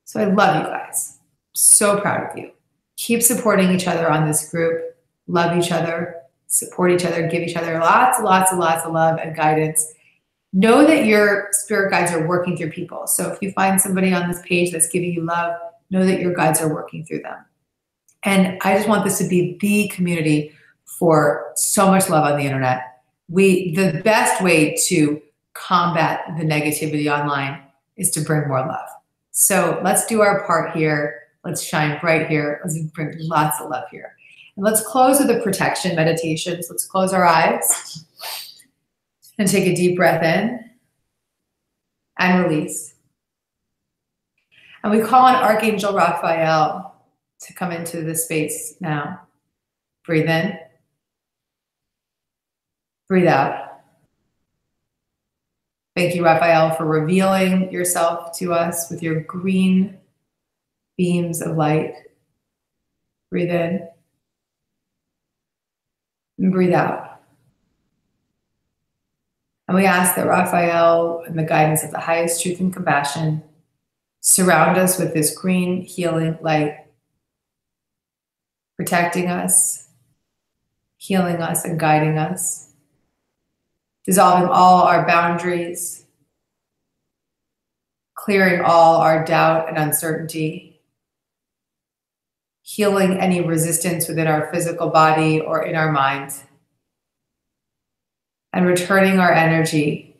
A: So I love you guys. So proud of you. Keep supporting each other on this group. Love each other, support each other, give each other lots and lots and lots of love and guidance. Know that your spirit guides are working through people. So if you find somebody on this page that's giving you love, know that your guides are working through them. And I just want this to be the community for so much love on the internet. The best way to combat the negativity online is to bring more love. So let's do our part here. Let's shine bright here. Let's bring lots of love here. And let's close with the protection meditations. Let's close our eyes and take a deep breath in and release. And we call on Archangel Raphael to come into the space now. Breathe in. Breathe out. Thank you, Raphael, for revealing yourself to us with your green beams of light. Breathe in. And breathe out. And we ask that Raphael, in the guidance of the highest truth and compassion, surround us with this green healing light, protecting us, healing us, and guiding us, dissolving all our boundaries, clearing all our doubt and uncertainty, healing any resistance within our physical body or in our mind, and returning our energy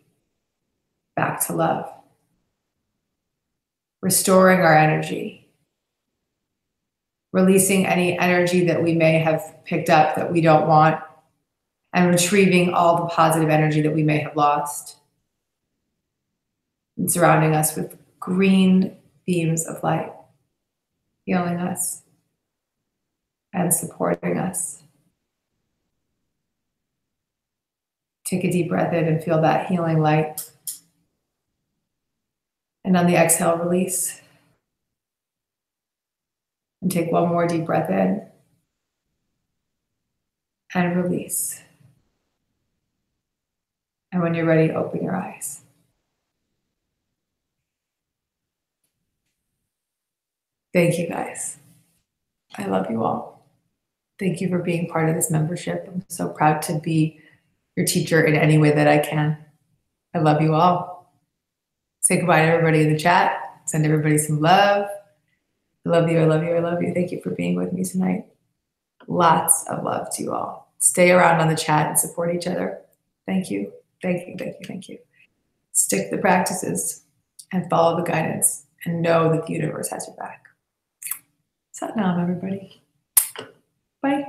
A: back to love, restoring our energy, releasing any energy that we may have picked up that we don't want, and retrieving all the positive energy that we may have lost, and surrounding us with green beams of light, healing us and supporting us. Take a deep breath in and feel that healing light. And on the exhale, release. And take one more deep breath in and release. And when you're ready, open your eyes. Thank you, guys. I love you all. Thank you for being part of this membership. I'm so proud to be your teacher in any way that I can. I love you all. Say goodbye to everybody in the chat. Send everybody some love. I love you, I love you, I love you. Thank you for being with me tonight. Lots of love to you all. Stay around on the chat and support each other. Thank you, thank you, thank you, thank you. Stick to the practices and follow the guidance and know that the universe has your back. Sat Nam, everybody. Bye.